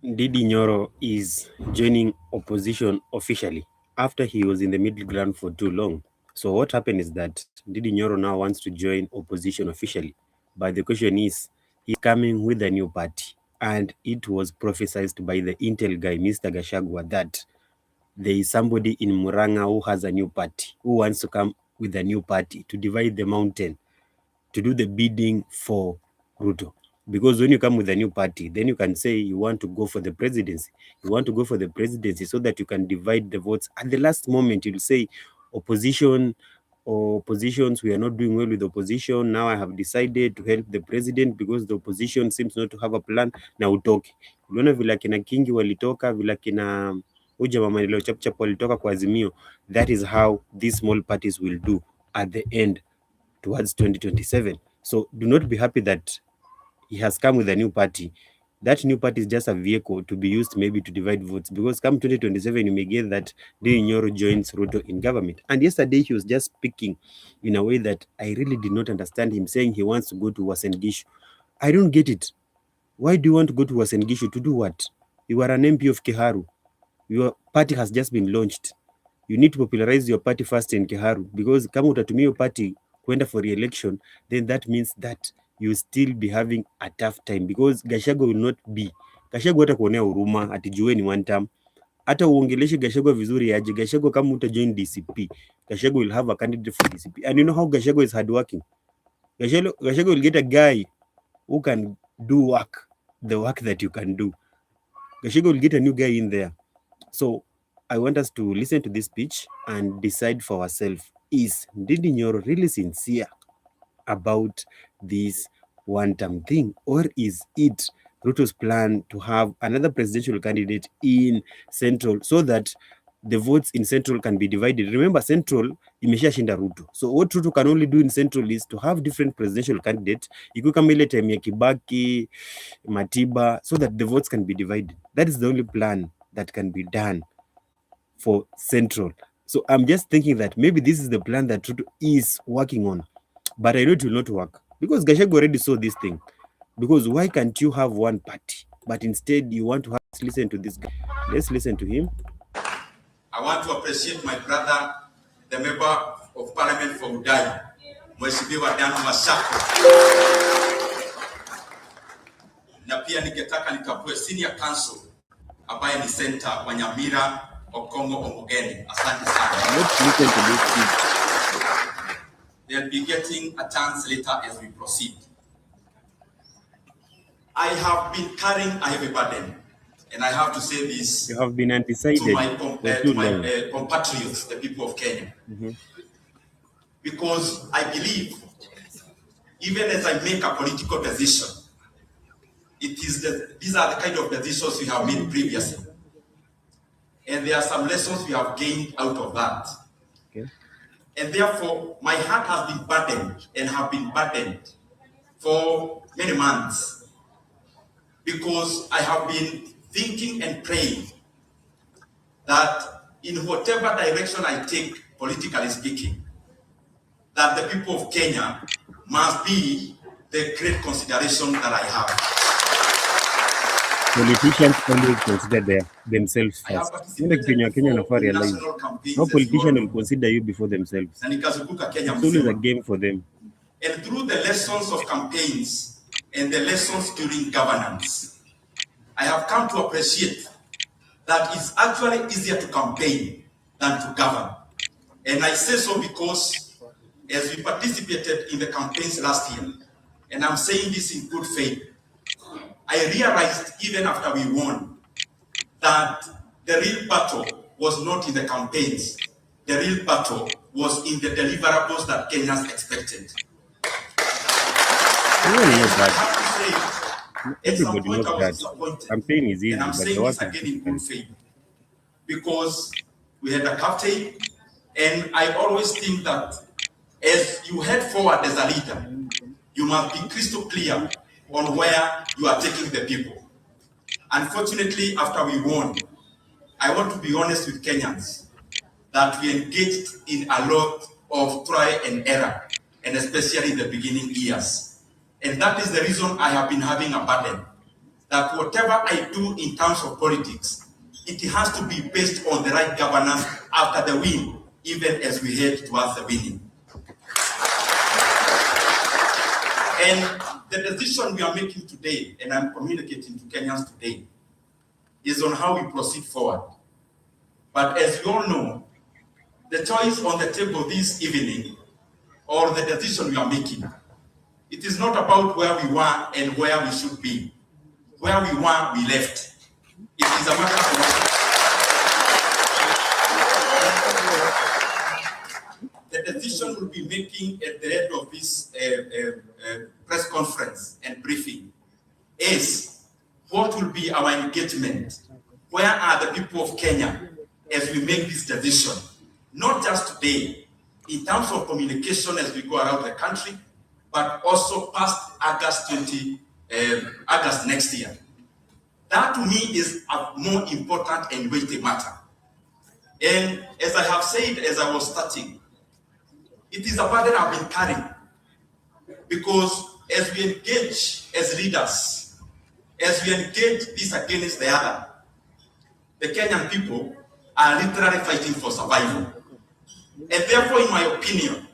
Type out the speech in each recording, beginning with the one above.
Ndindi Nyoro is joining opposition officially after he was in the middle ground for too long. So what happened is that Ndindi Nyoro now wants to join opposition officially. But the question is, he's coming with a new party. And it was prophesied by the Intel guy, Mr. Gachagua, that there is somebody in Muranga who has a new party, who wants to come with a new party to divide the mountain, to do the bidding for Ruto. Because when you come with a new party, then you can say you want to go for the presidency. You want to go for the presidency so that you can divide the votes. At the last moment, you'll say opposition or oppositions, we are not doing well with opposition. Now I have decided to help the president because the opposition seems not to have a plan. Na utoke. Uliona vile kina Kingi walitoka, vile kina Uja Mama Lilo Chapchap walitoka kwa Azimio. That is how these small parties will do at the end towards 2027. So do not be happy that he has come with a new party. That new party is just a vehicle to be used maybe to divide votes, because come 2027 you may get that Ndindi Nyoro joins Ruto in government. And yesterday he was just speaking in a way that I really did not understand him, saying he wants to go to Uasin Gishu. I don't get it. Why do you want to go to Uasin Gishu? To do what? You are an MP of Kiharu. Your party has just been launched. You need to popularize your party first in Kiharu, because kama utatumia your party kwenda for re-election, then that means that you still be having a tough time, because Gachagua will not be. Gachagua hata kuonea huruma atijue ni one term. Hata uongeleshe Gachagua vizuri aje. Gachagua kama utajoin DCP, Gachagua will have a candidate for DCP. And you know how Gachagua is hardworking. Gachagua will get a guy who can do the work that you can do. Gachagua will get a new guy in there. So I want us to listen to this speech and decide for ourselves, is Ndindi Nyoro really sincere about this one-term thing, or is it Ruto's plan to have another presidential candidate in Central so that the votes in Central can be divided? Remember, Central imeshashinda Ruto. So what Ruto can only do in Central is to have different presidential candidates, ikuwe kama ile time ya Kibaki, Matiba, so that the votes can be divided. That is the only plan that can be done for Central. So I'm just thinking that maybe this is the plan that Ruto is working on, but I know it will not work, because Gachagua already saw this thing. Because why can't you have one party, but instead you want to have, listen to this guy. Let's listen to him. I want to appreciate my brother, the member of parliament for Udai, Mheshimiwa Dan Masako. Na pia ningetaka nikapue senior council ambaye ni center wa Nyamira, Okongo, Omogeni. Asante sana. Let's listen to this speech. They'll be getting a chance later as we proceed. I have been carrying a heavy burden, and I have to say this. You have been undecided to my compatriots, the people of Kenya. Because I believe, even as I make a political decision, these are the kind of decisions we have made previously. And there are some lessons we have gained out of that. Okay. And therefore, my heart has been burdened and have been burdened for many months, because I have been thinking and praying that in whatever direction I take, politically speaking, that the people of Kenya must be the great consideration that I have. Politicians always consider themselves first. Realize. No politician will consider you before themselves. It's always a game for them. And through the lessons of campaigns and the lessons during governance, I have come to appreciate that it's actually easier to campaign than to govern. And I say so because as we participated in the campaigns last year, and I'm saying this in good faith, I realized even after we won that the real battle was not in the campaigns. The real battle was in the deliverables that Kenyans expected. Everybody knows that. Campaign is easy, and I'm but saying this again in good faith, because we had a captain, and I always think that as you head forward as a leader, you must be crystal clear on where you are taking the people. Unfortunately, after we won, I want to be honest with Kenyans that we engaged in a lot of trial and error, and especially in the beginning years. And that is the reason I have been having a burden. that whatever I do in terms of politics, it has to be based on the right governance after the win, even as we head towards the winning. And the decision we are making today, and I'm communicating to Kenyans today, is on how we proceed forward. But as you all know, the choice on the table this evening, or the decision we are making, it is not about where we were and where we should be. Where we were, we left. It is a matter of the decision we'll be making at the end of this press conference and briefing is what will be our engagement? Where are the people of Kenya as we make this decision? Not just today, in terms of communication as we go around the country, but also past August next year. That to me is a more important and weighty matter. And as I have said as I was starting, it is a burden I've been carrying, because as we engage as leaders, as we engage this against the other, the Kenyan people are literally fighting for survival. And therefore, in my opinion,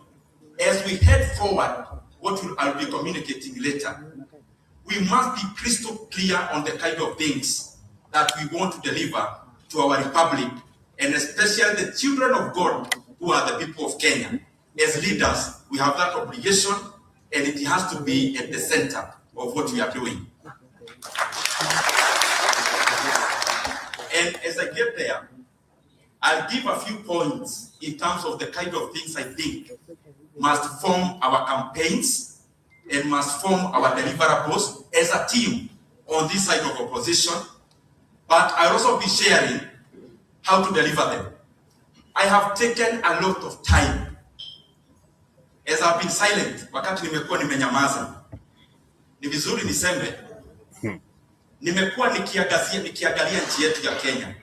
as we head forward, what I'll be communicating later, we must be crystal clear on the kind of things that we want to deliver to our republic, and especially the children of God who are the people of Kenya. As leaders, we have that obligation, and it has to be at the center of what we are doing. And as I get there, I'll give a few points in terms of the kind of things I think must form our campaigns and must form our deliverables as a team on this side of opposition. But I'll also be sharing how to deliver them. I have taken a lot of time. As I've been silent, wakati nimekuwa nimenyamaza, ni vizuri niseme, nimekuwa nikiangalia nchi yetu ya Kenya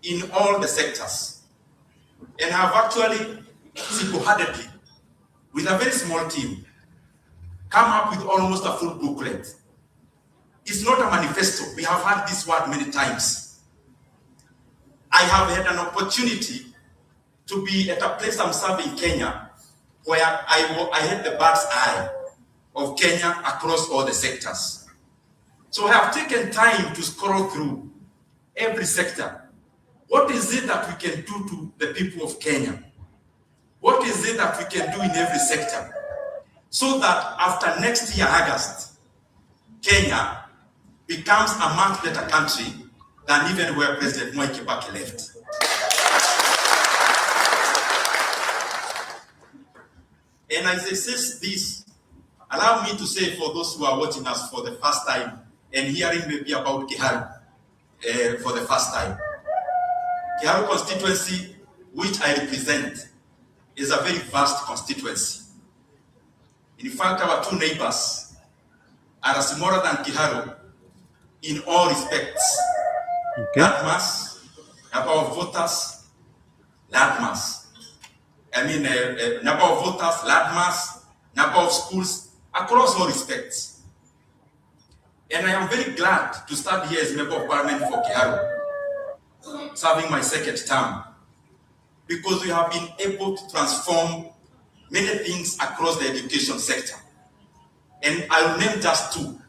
in all the sectors, and have actually single-handedly, with a very small team, come up with almost a full booklet. It's not a manifesto. We have had this word many times. I have had an opportunity to be at a place I'm serving Kenya, where I had the bird's eye of Kenya across all the sectors. So I have taken time to scroll through every sector. What is it that we can do to the people of Kenya? What is it that we can do in every sector? So that after next year, August, Kenya becomes a much better country than even where President Mwai Kibaki left. And as I say this, allow me to say for those who are watching us for the first time and hearing maybe about Kiharu for the first time. Kiharu constituency, which I represent, is a very vast constituency. In fact, our two neighbors are smaller than Kiharu in all respects. Okay. Landmass, number of voters, landmass. Number of voters, landmass, number of schools, across all respects. And I am very glad to stand here as Member of Parliament for Kiharu, serving my second term, because we have been able to transform many things across the education sector. And I will name just two.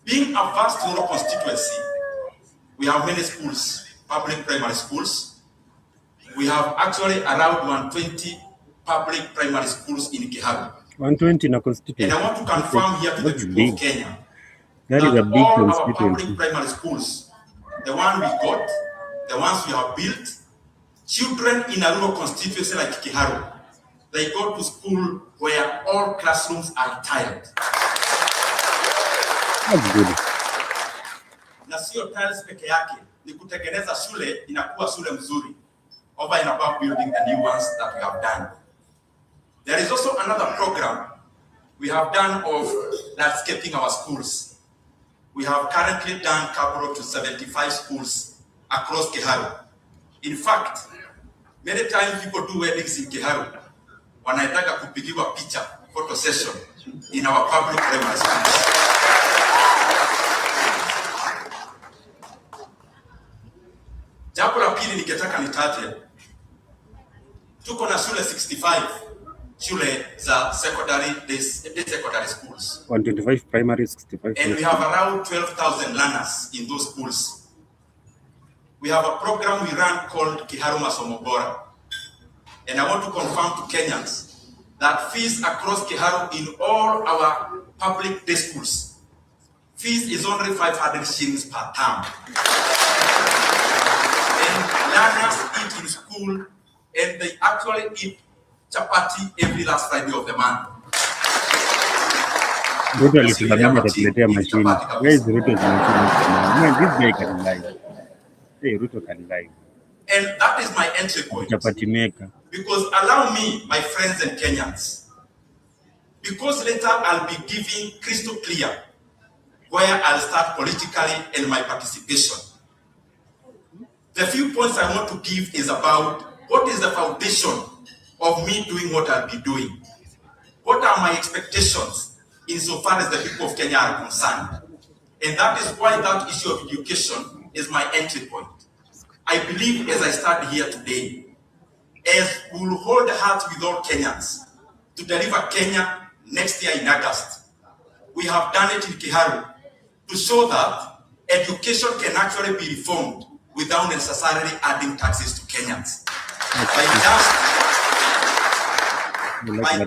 Being a vast rural constituency, we have many schools, public primary schools. We have actually around 120 public primary schools in Kiharu. 120 in a constituency. And I want to confirm here to the people big. of Kenya that is a big all constituency. Our public primary schools, the one we got, the ones we have built, children in a rural constituency like Kiharu, they go to school where all classrooms are tiled. That's good. Na sio tiles peke yake, ni kutengeneza shule inakuwa shule mzuri, over and above building the new ones that we have done. There is also another program we have done of landscaping our schools. We have currently done cover to 75 schools across Kiharu. In fact, many times people do weddings in Kiharu, wanaitaka kupigiwa picha, photo session in our public primary schools. pili ningetaka nitaje, tuko na shule 65 shule za secondary schools. 125 primary, 65. And we have around 12,000 learners in those schools. We have a program we run called Kiharu Masomo Bora. And I want to confirm to Kenyans that fees across Kiharu in all our public day schools, fees is only 500 shillings per term. And learners eat in school, and they actually eat chapati every last Friday of the month. Ruto alitulamia atatuletea machine. Where is Ruto's machine? Man, this guy can lie. Hey, Ruto can lie. And that is my entry point. Chapati maker. Because allow me, my friends and Kenyans, because later I'll be giving crystal clear where I'll start politically and my participation. The few points I want to give is about what is the foundation of me doing what I'll be doing. What are my expectations insofar as the people of Kenya are concerned? And that is why that issue of education is my entry point. I believe as I stand here today, as we will hold hands with all Kenyans to deliver Kenya next year in August, we have done it in Kiharu to show that education can actually be reformed without necessarily adding taxes to Kenyans. By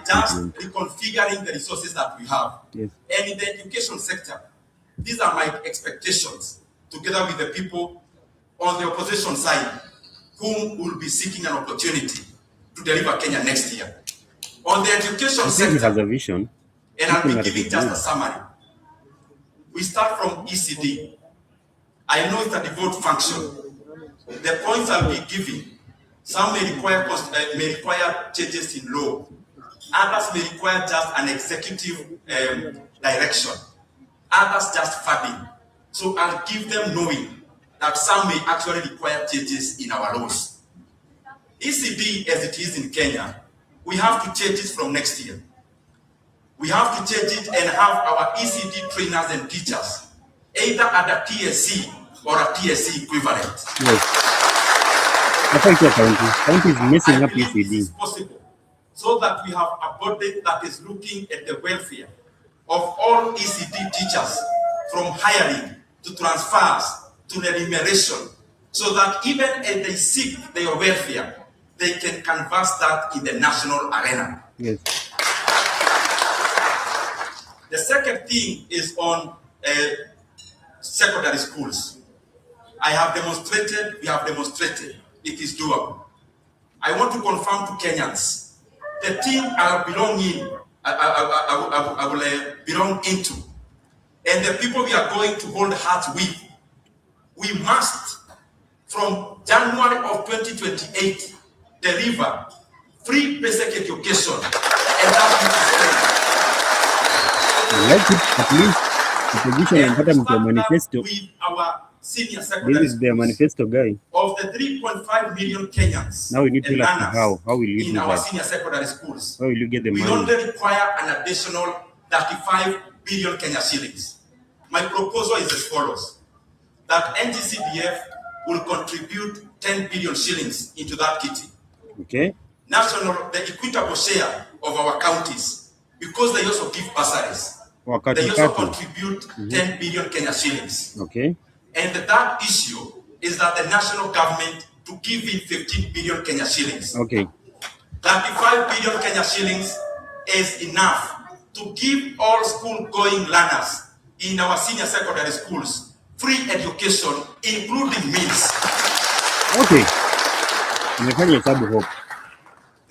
just reconfiguring the resources that we have. Yes. And in the education sector, these are my expectations, together with the people on the opposition side, whom will be seeking an opportunity to deliver Kenya next year. On the education sector, he has a vision. And I'll be giving just a summary. We start from ECD. I know it's a devout function. The points I'll be giving, some may require changes in law. Others may require just an executive direction. Others just funding. So I'll give them knowing that some may actually require changes in our laws. ECD, as it is in Kenya, we have to change it from next year. We have to change it and have our ECD trainers and teachers either at a TSC or a TSC equivalent. Yes. I think your county is messing up ECD. This is possible, so that we have a body that is looking at the welfare of all ECD teachers, from hiring to transfers to remuneration, so that even if they seek their welfare, they can canvass that in the national arena. Yes. The second thing is on secondary schools. We have demonstrated it is doable. I want to confirm to Kenyans, the team I will belong into, and the people we are going to hold hands with, we must, from January of 2028, deliver free basic education. And that like it, at least the position and bottom of the manifesto. With our senior secondary this is the manifesto guy. Of the 3.5 million Kenyans. Now we need to ask how will you in do our that? Senior secondary schools. How will you get the money? We only require an additional 35 billion Kenya shillings. My proposal is as follows: that NGCDF will contribute 10 billion shillings into that kitty. Okay. The equitable share of our counties, because they also give bursaries. They also contribute 10 billion Kenya shillings. Okay. And the third issue is that the national government to give in 15 billion Kenya shillings. Okay. 35 billion Kenya shillings is enough to give all school-going learners in our senior secondary schools free education, including meals. Okay. The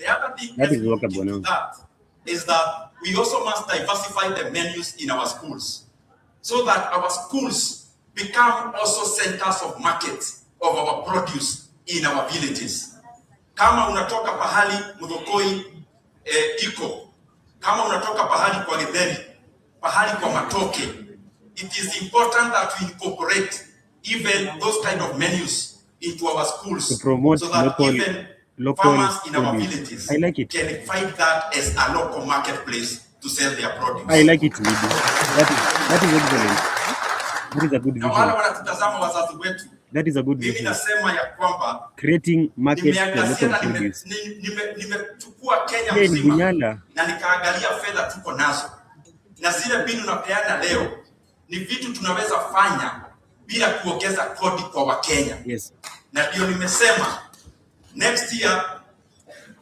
other thing that is workable now. That is that we also must diversify the menus in our schools, so that our schools become also centers of markets of our produce in our villages. Kama unatoka pahali Muthokoi iko, kama unatoka pahali kwa Githeri, pahali kwa Matoke, it is important that we incorporate even those kind of menus into our schools, to promote so that local farmers in our villages I like it. can find that as a local marketplace to sell their produce. I like it, Lidi. That is excellent. That is a good vision. Na wale wanatutazama wazazi wetu, That is a good Mimi vision. nasema ya kwamba Creating market for nimeangazia local na produce. nimechukua Kenya Hey, mzima Bunyala. na nikaangalia fedha tuko nazo na zile mbinu napeana leo ni vitu tunaweza fanya bila kuongeza kodi kwa Wakenya. Yes. Na ndio nimesema next year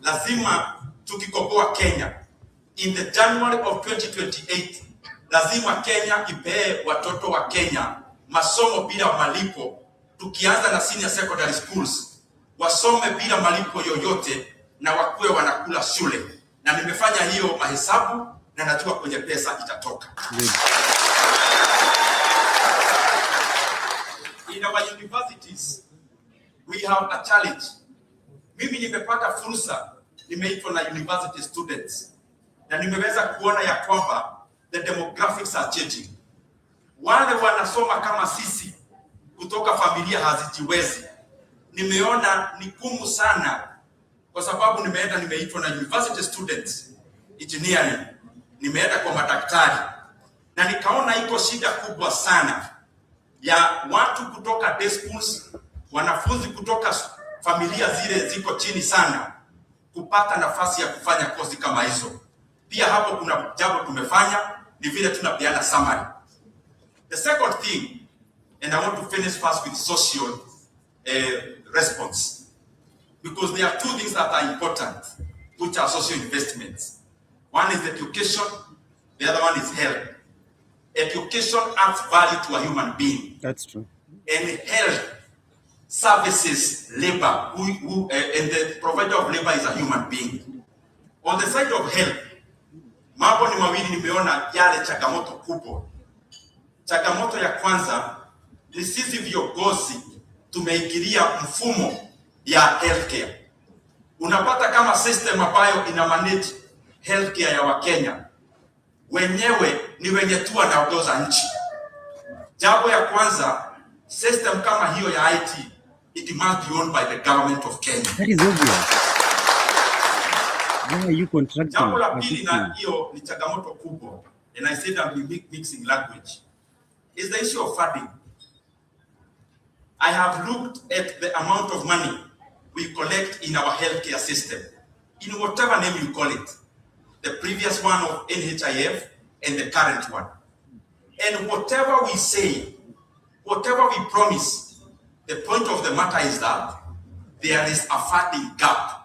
lazima tukikomboa Kenya in the January of 2028 lazima Kenya ipee watoto wa Kenya masomo bila malipo, tukianza na senior secondary schools wasome bila malipo yoyote na wakuwe wanakula shule. Na nimefanya hiyo mahesabu na najua kwenye pesa itatoka. In our universities we have a challenge. Mimi nimepata fursa, nimeitwa na university students na nimeweza kuona ya kwamba the demographics are changing. Wale wanasoma kama sisi kutoka familia hazijiwezi, nimeona ni gumu sana, kwa sababu nimeitwa na university students engineering, nimeenda kwa madaktari na nikaona iko shida kubwa sana ya watu kutoka day schools, wanafunzi kutoka familia zile ziko chini sana kupata nafasi ya kufanya kozi kama hizo. Pia hapo kuna jambo tumefanya, ni vile tunapeana summary. The second thing, and I want to finish first with social response, because there are two things that are important, which are social investments. One is education, the other one is health. Education adds value to a human being. That's true. And health services labor, and the provider of labor is a human being. On the side of health, mambo ni mawili nimeona yale changamoto kubwa. Changamoto ya kwanza ni sisi viongozi tumeingilia mfumo ya healthcare. Unapata kama system ambayo ina manage healthcare ya Wakenya wenyewe ni wenye tu wanaongoza nchi. Jambo ya kwanza, system kama hiyo ya IT, it must be owned by the government of Kenya. That is obvious. Why are you contracting? Jambo la pili, na hiyo ni changamoto kubwa, and I said I'm mixing language, is the issue of funding. I have looked at the amount of money we collect in our healthcare system, in whatever name you call it, the previous one of NHIF and the current one. And whatever we say, whatever we promise, the point of the matter is that there is a funding gap.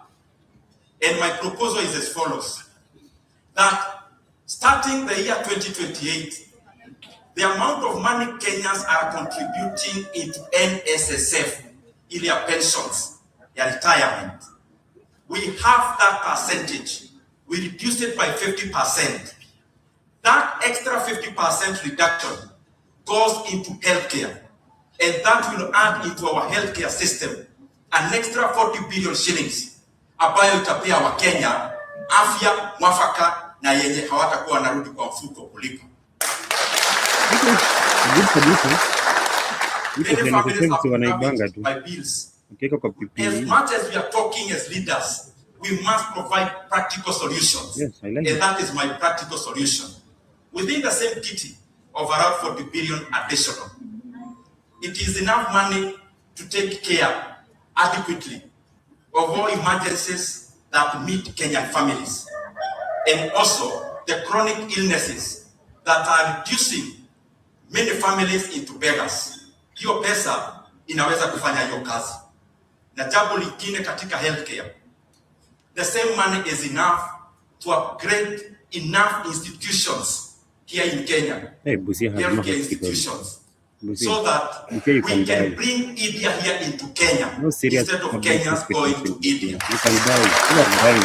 And my proposal is as follows, that starting the year 2028, the amount of money Kenyans are contributing into NSSF, in their pensions, their retirement, we have that percentage. We reduce it by 50%. That extra 50% reduction goes into healthcare, and that will add into our healthcare system an extra 40 billion shillings ambayo itapea wa Kenya afya mwafaka na yenye hawatakuwa wanarudi kwa mfuko kulipa. Many families are damaged by bills. As much as we are talking as leaders, we must provide practical solutions. Yes, I like and it. that is my practical solution. Within the same kitty of around 40 billion additional, it is enough money to take care adequately of all emergencies that meet Kenyan families, and also the chronic illnesses that are reducing many families into beggars. Hiyo pesa inaweza kufanya hiyo kazi. Na jambo lingine katika healthcare, the same money is enough to upgrade enough institutions here in Kenya, healthcare institutions, so that we can bring India here into Kenya instead of Kenyans going to India. You can die. You are dying.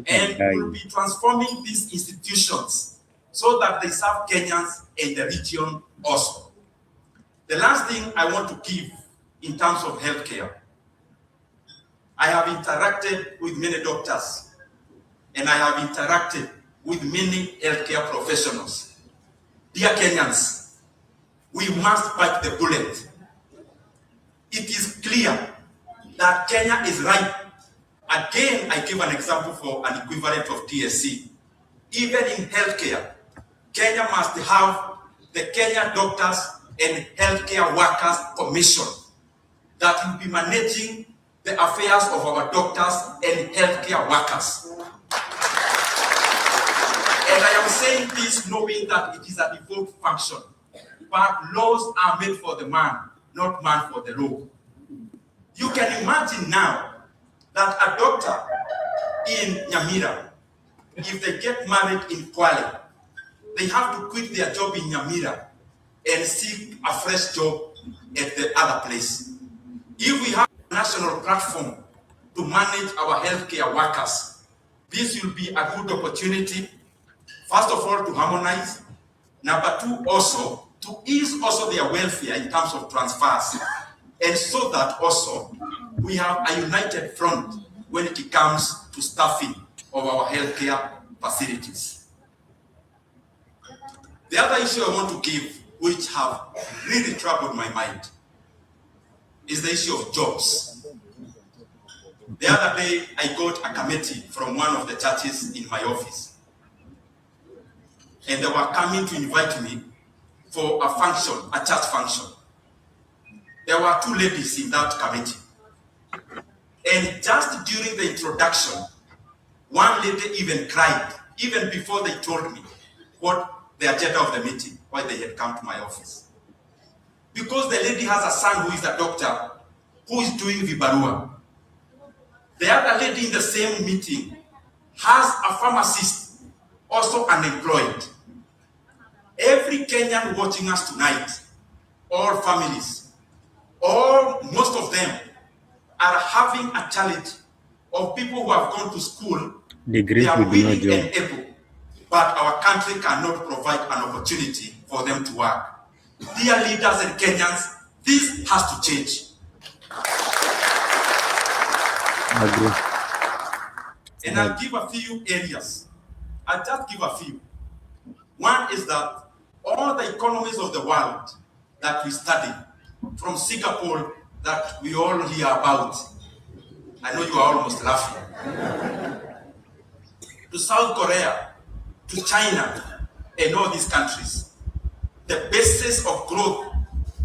And we'll be transforming these institutions so that they serve Kenyans in the region also. The last thing I want to give in terms of healthcare, I have interacted with many doctors and I have interacted with many healthcare professionals. Dear Kenyans, we must bite the bullet. It is clear that Kenya is ripe. Again, I give an example for an equivalent of TSC. Even in healthcare, Kenya must have the Kenya doctors and Healthcare Workers Commission that will be managing the affairs of our doctors and healthcare workers. And I am saying this knowing that it is a default function, but laws are made for the man, not man for the law. You can imagine now that a doctor in Nyamira, if they get married in Kwale, they have to quit their job in Nyamira and seek a fresh job at the other place. If we have a national platform to manage our healthcare workers, this will be a good opportunity, first of all, to harmonize. Number two, also, to ease also their welfare in terms of transfers. And so that also, we have a united front when it comes to staffing of our healthcare facilities. The other issue I want to give, which have really troubled my mind, is the issue of jobs. The other day, I got a committee from one of the churches in my office. And they were coming to invite me for a function, a church function. There were two ladies in that committee. And just during the introduction, one lady even cried, even before they told me what the agenda of the meeting, why they had come to my office. Because the lady has a son who is a doctor, who is doing Vibarua. The other lady in the same meeting has a pharmacist, also unemployed. Every Kenyan watching us tonight, all families, most of them are having a challenge of people who have gone to school. They are willing and able, but our country cannot provide an opportunity for them to work. Dear leaders and Kenyans, this has to change. I agree. And I'll give a few areas. I'll just give a few. One is that all the economies of the world that we study, from Singapore that we all hear about, I know you are almost laughing, to South Korea, to China, and all these countries, the basis of growth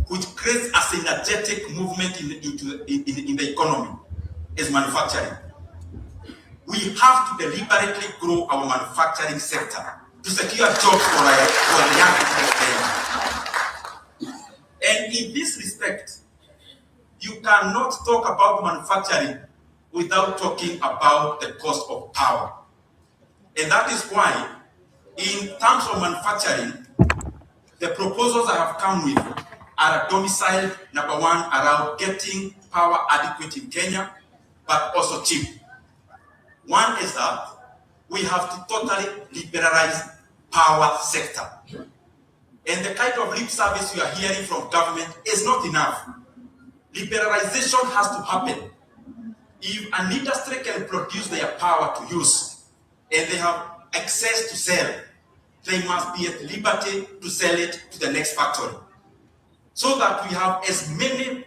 which creates a synergetic movement in the economy is manufacturing. We have to deliberately grow our manufacturing sector to secure jobs for the young people of Kenya. And in this respect, you cannot talk about manufacturing without talking about the cost of power. And that is why, in terms of manufacturing, the proposals I have come with are domiciled, number one, around getting power adequate in Kenya, but also cheap. One is that we have to totally liberalize power sector. And the kind of lip service you are hearing from government is not enough. Liberalization has to happen. If an industry can produce their power to use and they have access to sell, they must be at liberty to sell it to the next factory. So that we have as many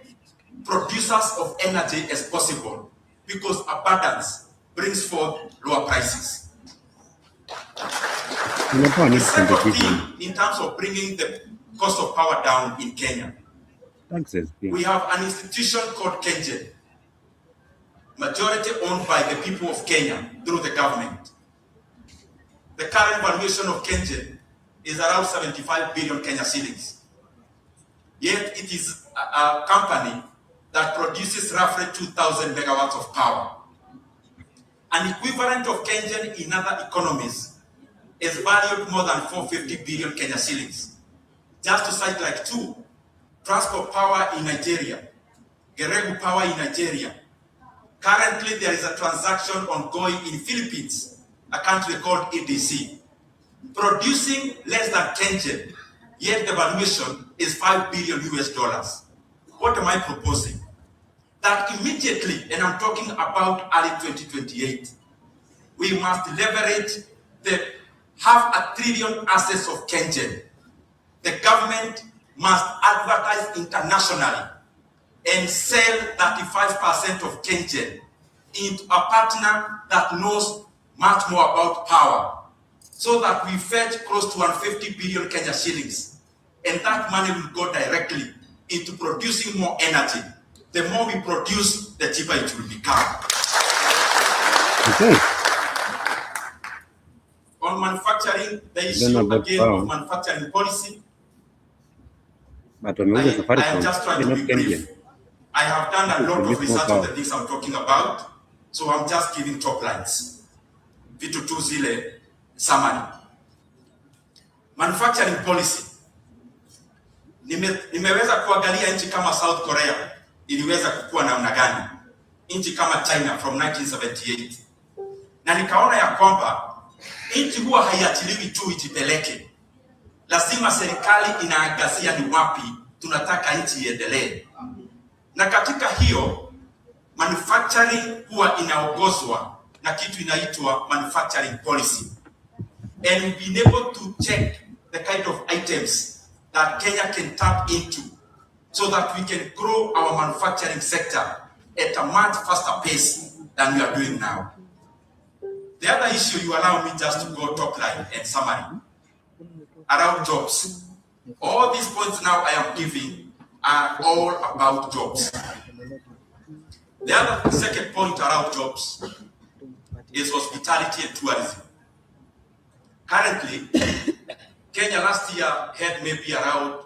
producers of energy as possible, because abundance brings forth lower prices. The second thing, in terms of bringing the cost of power down in Kenya, we have an institution called KenGen, majority owned by the people of Kenya through the government. The current valuation of KenGen is around 75 billion Kenya shillings. Yet it is a company that produces roughly 2,000 megawatts of power. An equivalent of KenGen in other economies is valued more than 450 billion Kenya shillings. Just to cite like two, Transport Power in Nigeria, Geregu Power in Nigeria. Currently, there is a transaction ongoing in Philippines, a country called EDC, producing less than KenGen, yet the valuation is $5 billion US. What am I proposing? That immediately, and I'm talking about early 2028, we must leverage the $500 billion assets of KenGen. The government must advertise internationally and sell 35% of KenGen into a partner that knows much more about power, so that we fetch close to 150 billion Kenya shillings and that money will go directly into producing more energy. The more we produce, the cheaper it will become. Okay. On manufacturing, the issue again of manufacturing policy, I am just trying to be brief. I have done a lot of research on the things I'm talking about, so I'm just giving top lines. Vitu tu zile summary. Manufacturing policy. Nimeweza kuangalia nchi kama South Korea iliweza kukua namna gani, nchi kama China from 1978, na nikaona ya kwamba nchi huwa haiachiliwi tu itipeleke, lazima serikali inaangazia ni wapi tunataka nchi iendelee, na katika hiyo manufacturing huwa inaongozwa na kitu inaitwa manufacturing policy, and we've been able to check the kind of items that Kenya can tap into so that we can grow our manufacturing sector at a much faster pace than we are doing now. The other issue, you allow me just to go top line and summary, around jobs. All these points now I am giving are all about jobs. The other second point around jobs is hospitality and tourism. Currently, Kenya last year had maybe around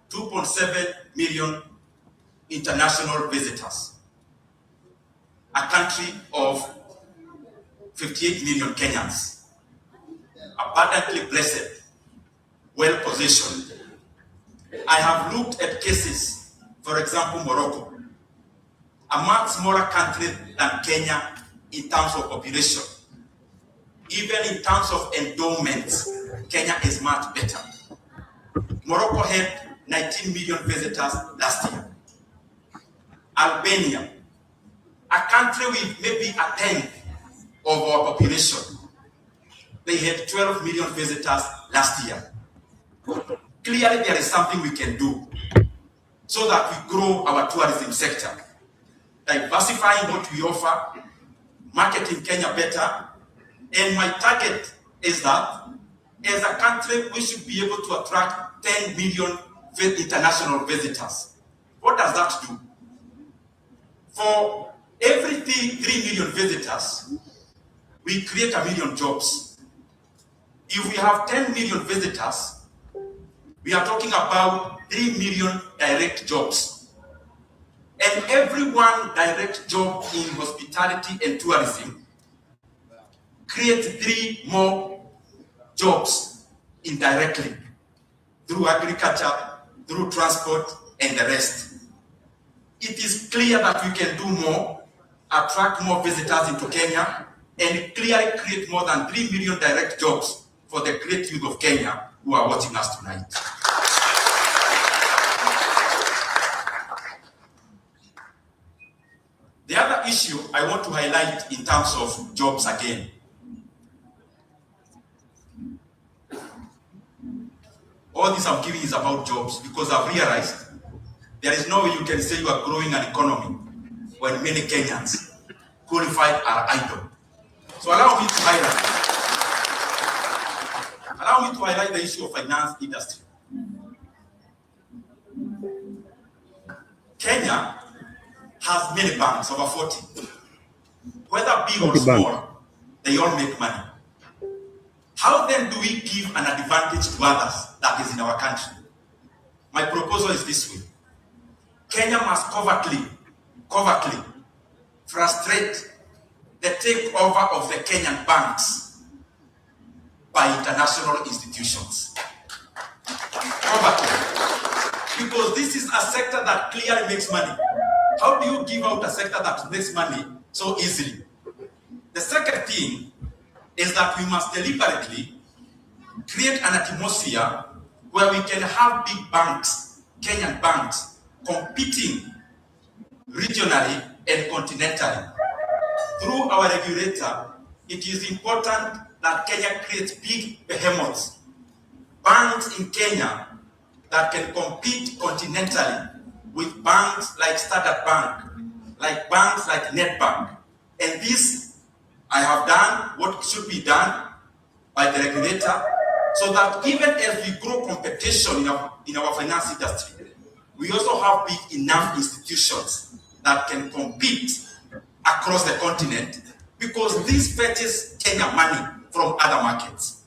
2.7 million international visitors. A country of 58 million Kenyans, abundantly blessed, well positioned. I have looked at cases, for example, Morocco, a much smaller country than Kenya in terms of population. Even in terms of endowments, Kenya is much better. Morocco had 19 million visitors last year. Albania, a country with maybe a tenth of our population, they had 12 million visitors last year. Clearly, there is something we can do so that we grow our tourism sector, diversifying what we offer, marketing Kenya better, and my target is that as a country, we should be able to attract 10 million international visitors. What does that do? For every 3 million visitors, we create 1 million jobs. If we have 10 million visitors, we are talking about 3 million direct jobs. And every one direct job in hospitality and tourism creates 3 more jobs indirectly through agriculture, through transport, and the rest. It is clear that we can do more, attract more visitors into Kenya, and clearly create more than 3 million direct jobs for the great youth of Kenya who are watching us tonight. The other issue I want to highlight in terms of jobs again, all this I'm giving is about jobs because I've realized there is no way you can say you are growing an economy when many Kenyans qualified are idle. So allow me to highlight the issue of finance industry. Kenya has many banks, over 40. Whether big or small, they all make money. How then do we give an advantage to others that is in our country? My proposal is this way. Kenya must covertly frustrate the takeover of the Kenyan banks by international institutions. Covertly. Because this is a sector that clearly makes money. How do you give out a sector that makes money so easily? The second thing is that we must deliberately create an atmosphere where we can have big banks, Kenyan banks, competing regionally and continentally. Through our regulator, it is important that Kenya creates big behemoths, banks in Kenya that can compete continentally with banks like Standard Bank, like banks like Netbank. And this I have done what should be done by the regulator, So that even as we grow competition in our finance industry, we also have big enough institutions that can compete across the continent, because this fetches Kenya money from other markets.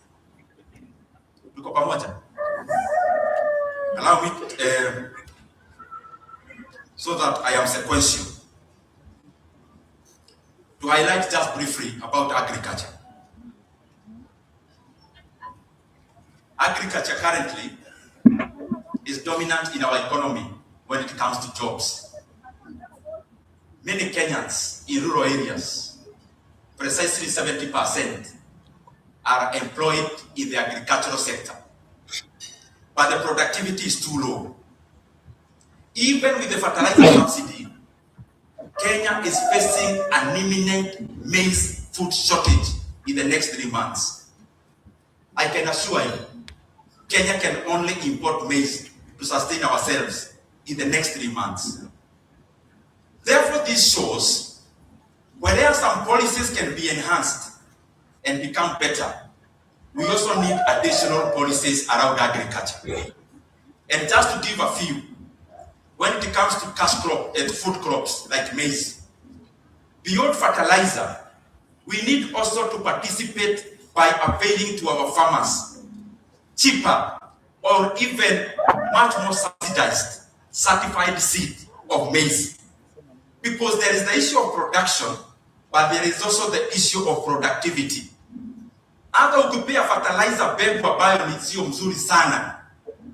Allow me so that I am sequential, to highlight just briefly about agriculture. Agriculture currently is dominant in our economy when it comes to jobs. Many Kenyans in rural areas, precisely 70%, are employed in the agricultural sector, but the productivity is too low. Even with the fertilizer subsidy, Kenya is facing an imminent maize food shortage in the next 3 months. I can assure you, Kenya can only import maize to sustain ourselves in the next 3 months. Therefore, this shows whether some policies can be enhanced and become better, we also need additional policies around agriculture. And just to give a few, when it comes to cash crop and food crops like maize, beyond fertilizer, we need also to participate by availing to our farmers cheaper or even much more subsidized certified seed of maize. Because there is the issue of production, but there is also the issue of productivity. Hata ukipea fertilizer mbegu ambayo ni sio mzuri sana,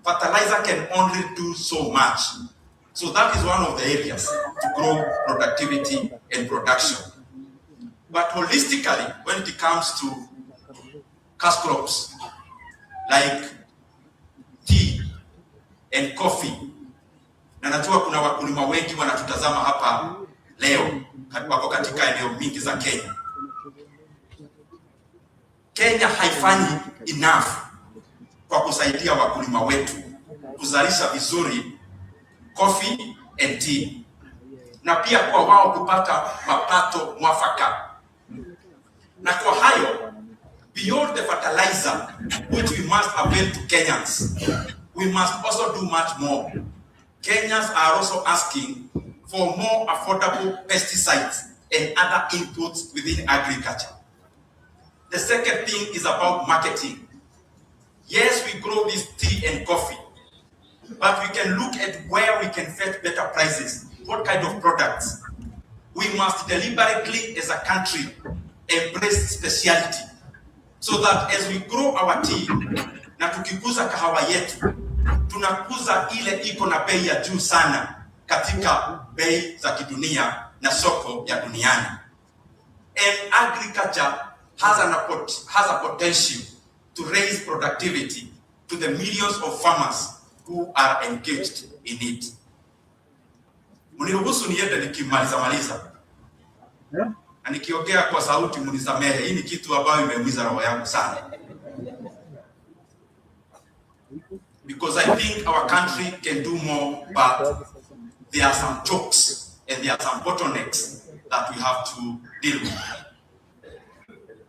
fertilizer can only do so much. So that is one of the areas to grow productivity and production. But holistically, when it comes to cash crops like tea and coffee, na najua kuna wakulima wengi wanatutazama hapa leo wako katika eneo mingi za Kenya. Kenya haifanyi enough kwa kusaidia wakulima wetu kuzalisha vizuri coffee and tea, na pia kwa wao kupata mapato mwafaka. Na kwa hayo, beyond the fertilizer which we must avail to Kenyans, we must also do much more. Kenyans are also asking for more affordable pesticides and other inputs within agriculture. The second thing is about marketing. Yes, we grow this tea and coffee, but we can look at where we can fetch better prices, what kind of products. We must deliberately, as a country, embrace speciality, so that as we grow our tea, na tukikuza kahawa yetu, tunakuza ile iko na bei ya juu sana katika bei za kidunia na soko ya duniani. And agriculture has a potential to raise productivity to the millions of farmers who are engaged in it. Muniruhusu niende nikimaliza. Na nikiongea kwa sauti munisamehe, hii ni kitu ambayo imeumiza roho yangu sana. Because I think our country can do more, but there are some chokes and there are some bottlenecks that we have to deal with.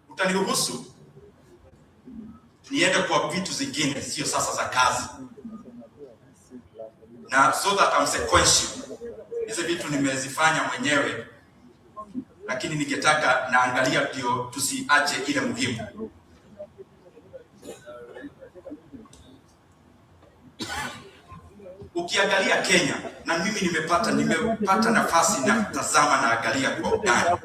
Utaniruhusu niende kwa vitu zingine, sio sasa za kazi. Na so that I'm sequential. Hizi vitu nimezifanya mwenyewe, lakini ningetaka naangalia ndio tusiache ile muhimu. Ukiangalia Kenya, na mimi nimepata nafasi na kutazama na angalia kwa undani.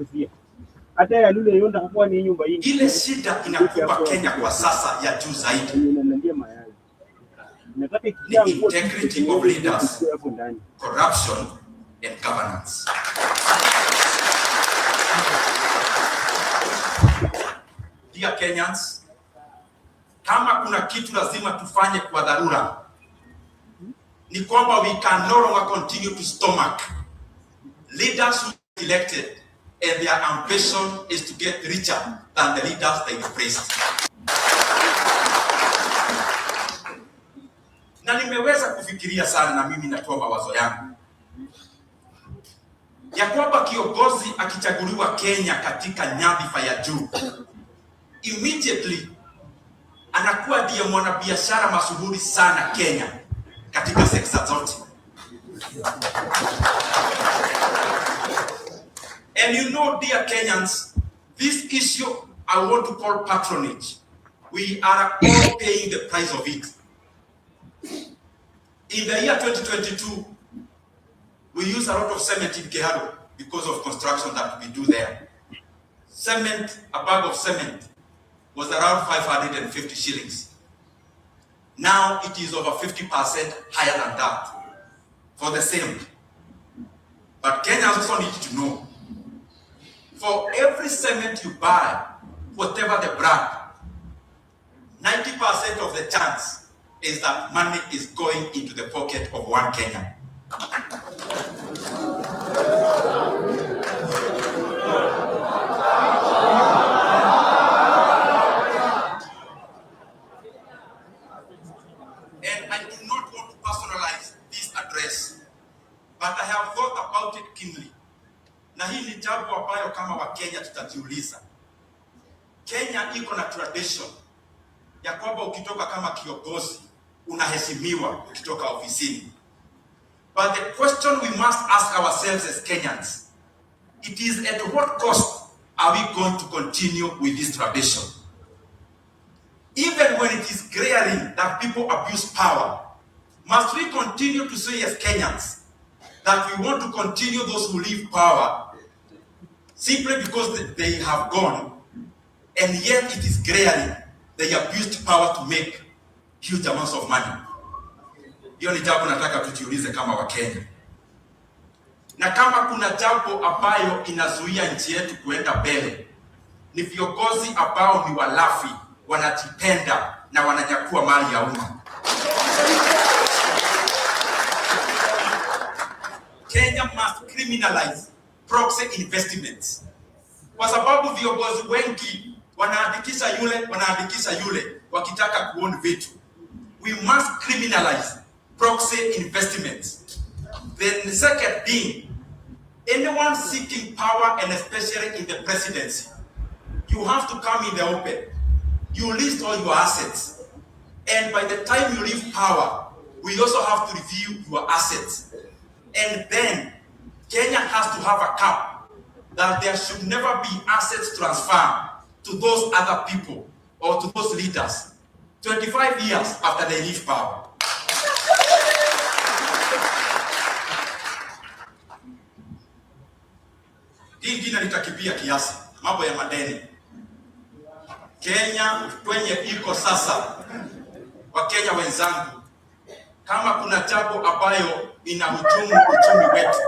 Ile shida inakumba Kenya kwa sasa ya juu zaidi ni integrity of leaders, corruption and governance. Dear Kenyans, kama kuna kitu lazima tufanye kwa dharura, ni kwamba we can no longer continue to stomach leaders who are elected and their ambition is to get richer than the leaders they replaced. Na nimeweza kufikiria sana, na mimi natoa mawazo yangu ya kwamba kiongozi akichaguliwa Kenya katika nyadhifa ya juu, immediately anakuwa ndiye mwanabiashara mashuhuri sana Kenya katika sekta zote. And you know, dear Kenyans, this issue I want to call patronage. We are all paying the price of it. In the year 2022, we use a lot of cement in Keharo because of construction that we do there. Cement, a bag of cement was around 550 shillings. Now it is over 50% higher than that for the same. But Kenyans also need to know, for every cement you buy, whatever the brand, 90% of the chance is that money is going into the pocket of one Kenyan. And I do not want to personalize this address, but I have thought about it keenly. Na hii ni jambo ambayo kama Wakenya tutajiuliza. Kenya iko na tradition ya kwamba ukitoka kama kiongozi unaheshimiwa ukitoka ofisini. But the question we must ask ourselves as Kenyans, it is at what cost are we going to continue with this tradition? Even when it is glaring that people abuse power, must we continue to say as Kenyans that we want to continue those who leave power simply because they have gone, and yet it is glaring they abused power to make huge amounts of money? Hiyo ni jambo nataka tujiulize kama Wakenya. Na kama kuna jambo ambayo inazuia nchi yetu kuenda mbele, ni viongozi ambao ni walafi, wanajipenda na wananyakua mali ya umma. Kenya must criminalize proxy investments. Kwa sababu viongozi wengi wanaandikisha yule wakitaka kuown vitu. We must criminalize proxy investments. Then the second being, anyone seeking power, and especially in the presidency, you have to come in the open. You list all your assets. And by the time you leave power, we also have to review your assets. And then Kenya has to have a cap that there should never be assets transferred to those other people or to those leaders 25 years after they leave power. Hii ingine nitakibia kiasi, mambo ya madeni. Kenya kwenye iko sasa, Wakenya wenzangu, kama kuna jambo ambayo inahujumu uchumi wetu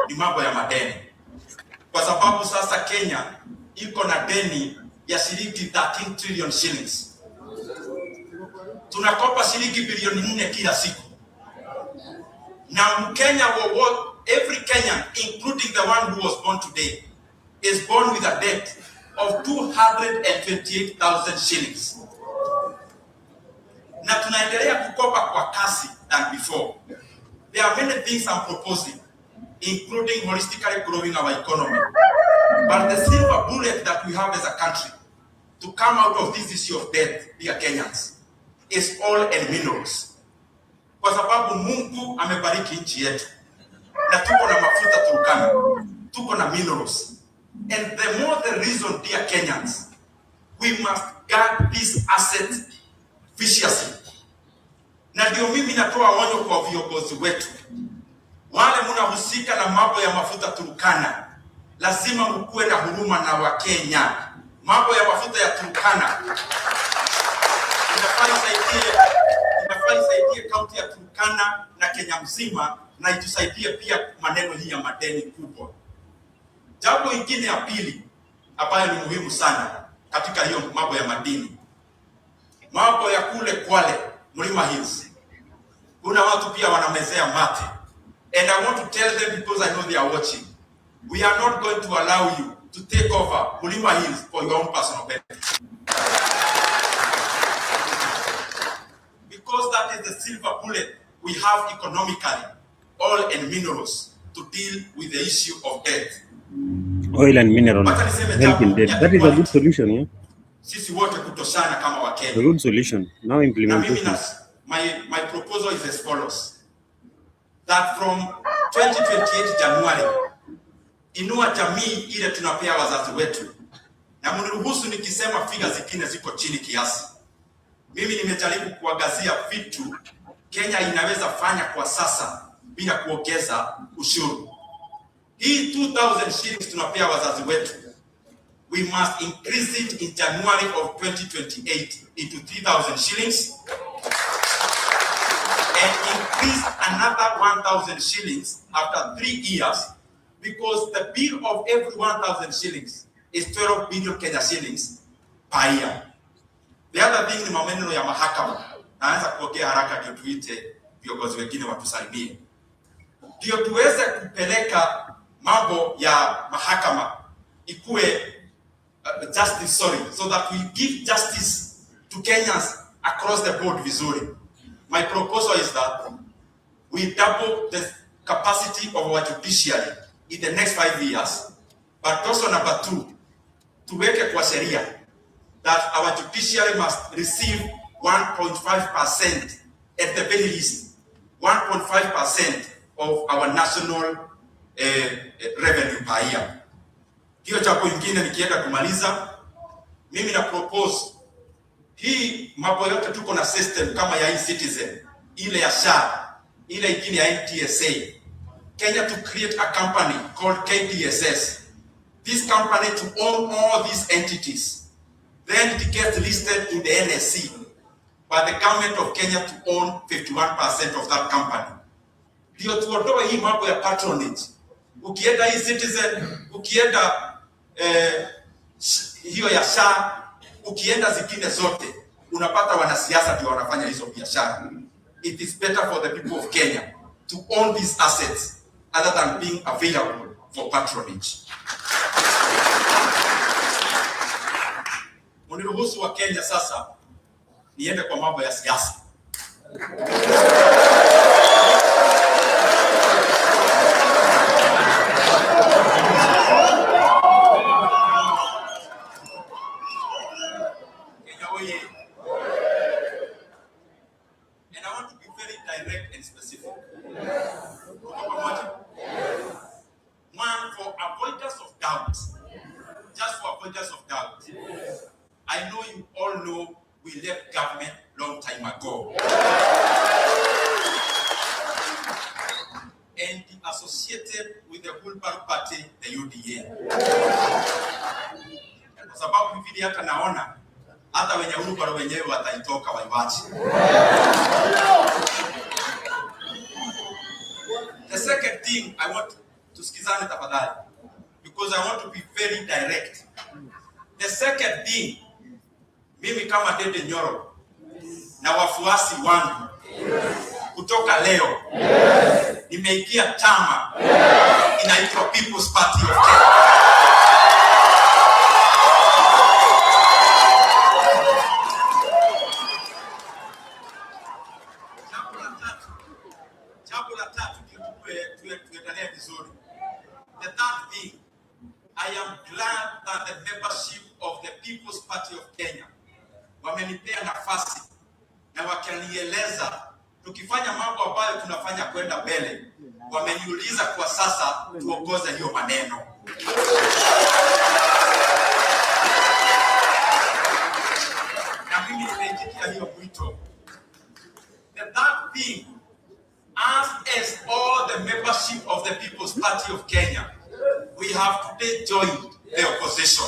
ni mambo ya madeni. Kwa sababu sasa Kenya iko na deni ya shilingi 13 trillion shillings. Tunakopa shilingi bilioni 4 kila siku. Na Mkenya every Kenyan, including the one who was born today, is born with a debt of 228,000 shillings. Na tunaendelea kukopa kwa kasi than before. There are many things I'm proposing, including holistically growing our economy. But the silver bullet that we have as a country to come out of this issue of debt, dear Kenyans, is oil and minerals. Kwa sababu Mungu amebariki nchi yetu. Na tuko na mafuta Turkana, tuko na minerals. And the more the reason, dear Kenyans, we must guard these assets viciously. Na ndio mimi natoa onyo kwa viongozi wetu. Wale mnahusika na mambo ya mafuta Turkana, lazima mkuwe na huruma na Wakenya. Mambo ya mafuta ya Turkana inafaa isaidie kaunti ya Turkana na Kenya mzima, na itusaidie pia maneno hii ya madeni kubwa. Jambo ingine ya pili ambayo ni muhimu sana katika hiyo mambo ya madini, mambo ya kule Kwale, Mlima Hills, kuna watu pia wanamezea mate. And I want to tell them, because I know they are watching, we are not going to allow you to take over Mlima Hills for your own personal benefit. Because that is the silver bullet we have economically, oil and minerals, to deal with the issue of debt. Oil and mineral helping debt. That is a good solution, yeah? sisi wote kutoshana kama Wakenya. The good solution, now implementation. My proposal is as follows. That from 2028 January, inua jamii ile tunapea wazazi wetu. Na mniruhusu nikisema figa zingine ziko chini kiasi. Mimi nimejaribu kuangazia vitu Kenya inaweza fanya kwa sasa bila kuongeza ushuru. Hii 2000 shillings tunapea wazazi wetu, we must increase it in January of 2028 into 3000 shillings and increase another 1000 shillings after 3 years, because the bill of every 1000 shillings is 12 billion Kenya shillings per year. The other thing ni maneno ya mahakama. Naanza kuongea haraka ndio tuite viongozi wengine watusaidie. Ndio tuweze kupeleka mambo ya mahakama ikuwe so that we give justice to Kenyans across the board vizuri. My proposal is that we double the capacity of our judiciary in the next 5 years, but also number 2, tuweke kwa sheria that our judiciary must receive 1.5% at the very least, 1.5% of our national revenue per year. Hiyo jambo ingine nikienda kumaliza, mimi na propose hii mambo yote tuko na system kama ya e-citizen, ile ya SHA, ile ingine ya NTSA. Kenya to create a company called KDSS. This company to own all these entities. Then it gets listed in the NSC, but the government of Kenya to own 51% of that company. Ndio tuondoe hii mambo ya patronage. Ukienda hii citizen, ukienda hiyo ya SHA, ukienda zingine zote, unapata wanasiasa ndio wanafanya hizo biashara. It is better for the people of Kenya to own these assets other than being available for patronage. Uniruhusu wa Kenya sasa niende kwa mambo ya siasa. And I want to be very direct and specific. One, for avoidance of doubt, just for avoidance of doubt, I know you all know we left government long time ago. And associated with the Wheelbarrow Party, the UDA. Kwa sababu hivi hata naona hata wenye Wheelbarrow wenyewe wataitoka waiwache. The second thing I want to sikizane tafadhali, because I want to be very direct. The second thing, mimi kama Ndindi Nyoro na wafuasi wangu kutoka leo nimeingia chama inaitwa People's Party of Kenya. Jambo la tatu tuendelee vizuri. The third thing, I am glad that the membership of the People's Party of Kenya wamenipea nafasi na wakanieleza tukifanya mambo ambayo tunafanya kwenda mbele. Wameniuliza kwa sasa tuongoze hiyo maneno. Na mimi nimeitikia hiyo mwito. The third thing, as all the membership of the People's Party of Kenya, we have today joined the opposition.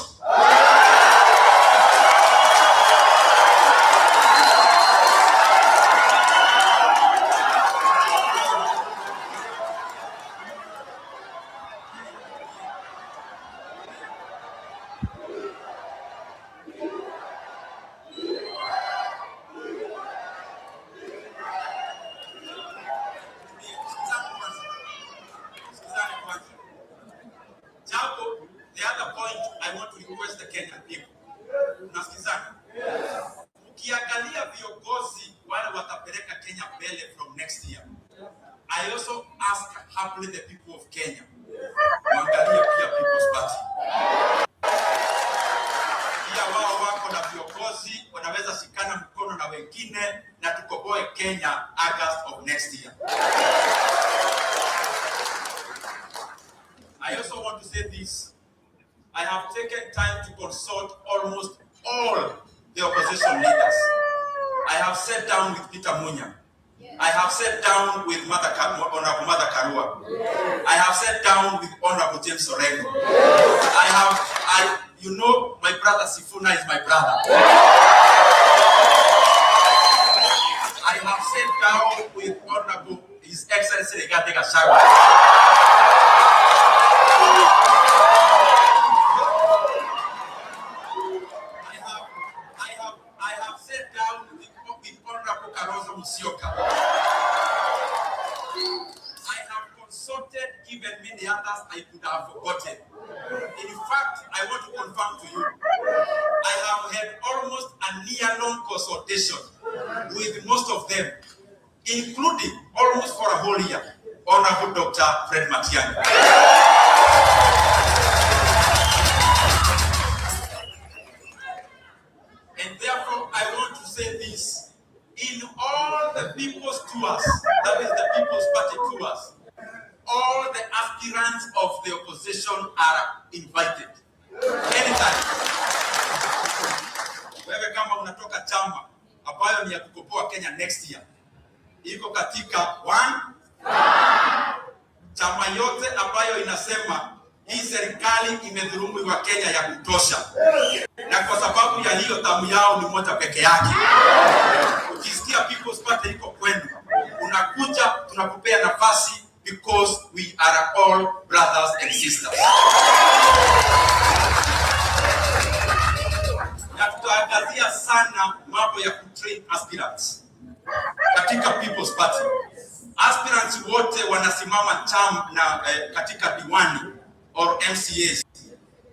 The other point I want to request the Kenyan people. Unasikizana? Ukiangalia viongozi wale watapeleka Kenya mbele from next year. I also ask happily the people of Kenya. Waangalie pia People's Party. Pia wao wako na wanaweza shikana mkono na wengine na tukoboe Kenya August of next year. I also want to say this. I have taken time to consult almost all the opposition leaders. I have sat down with Peter Munya. I have sat down with Honorable Mother Karua. I have sat down with Honorable James Orengo. You know, my brother Sifuna is my brother. I have sat down with Honorable His Excellency Rigathi Gachagua. I have sat down with Honorable Kalonzo Musyoka. I have consulted even many others I could have forgotten. In fact, I want to confirm to you, I have had almost a near-long consultation with most of them, including almost for a whole year, Honorable Dr. Fred Matiang'i. And therefore, I want to say this. In all the people's tours, that is the People's Party tours, all the aspirants of the opposition are invited. Anytime. Wewe kama unatoka chama ambayo ni ya kukomboa Kenya next year, iko katika chama yote ambayo inasema hii serikali imedhulumu wa Kenya ya kutosha, na kwa sababu ya hiyo tamu yao ni moja peke yake. Ukisikia People's Party iko kwenu, unakuja, tunakupea nafasi because we are all brothers and sisters. Na tutaangazia sana mambo ya kutrain aspirants katika People's Party. Aspirants wote wanasimama katika diwani or MCAs.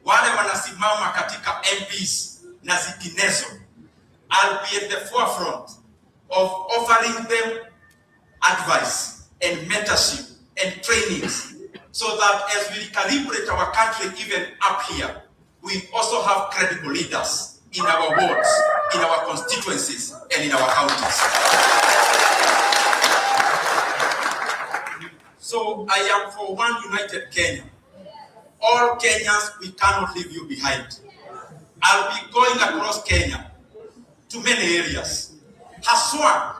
Wale wanasimama katika MPs na zinginezo. I'll be at the forefront of offering them advice and mentorship and trainings so that as we calibrate our country even up here, we also have credible leaders in our wards, in our constituencies, and in our counties. So I am for one united Kenya. All Kenyans, we cannot leave you behind. I'll be going across Kenya to many areas. Haswa,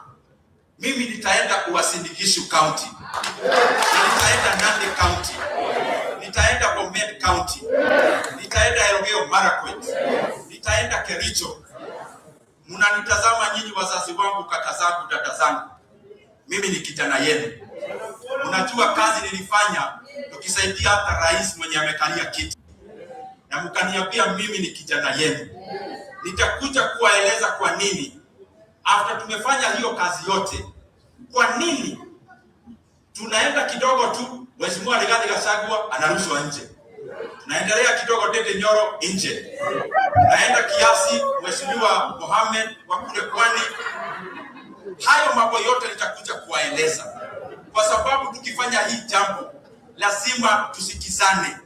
mimi nitaenda Uasin Gishu County, nitaenda Nandi County, nitaenda Bomet County, nitaenda Elgeyo Marakwet, nitaenda Kericho. Mnanitazama nyinyi wazazi wangu, kaka zangu, dada zangu. Mimi ni kijana yenu. Unajua kazi nilifanya tukisaidia hata rais mwenye amekalia kiti. Na mkaniambia mimi ni kijana yenu. Nitakuja kuwaeleza kwa nini after tumefanya hiyo kazi yote, kwa nini tunaenda kidogo tu Mheshimiwa Rigathi Gachagua anarushwa nje. Tunaendelea kidogo Ndindi Nyoro nje. Tunaenda kiasi Mheshimiwa Mohamed wa kule Pwani. Hayo mambo yote nitakuja kuwaeleza. Kwa sababu tukifanya hii jambo lazima tusikizane,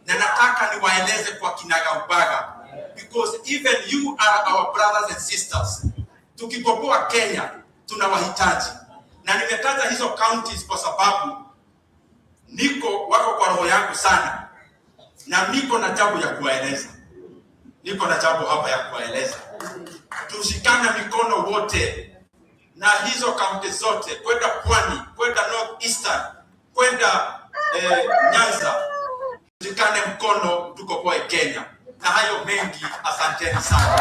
na nataka niwaeleze kwa kinagaubaga, because even you are our brothers and sisters. Tukikomboa Kenya tunawahitaji, na nimetaja hizo counties kwa sababu wako kwa roho yangu sana, na niko na jambo ya kuwaeleza. Niko na jambo hapa ya kuwaeleza. Tushikane mikono wote na hizo kaunti zote, kwenda Pwani, kwenda North Eastern, kwenda Nyanza. Tushikane mkono tukomboe Kenya. Na hayo mengi, asanteni sana.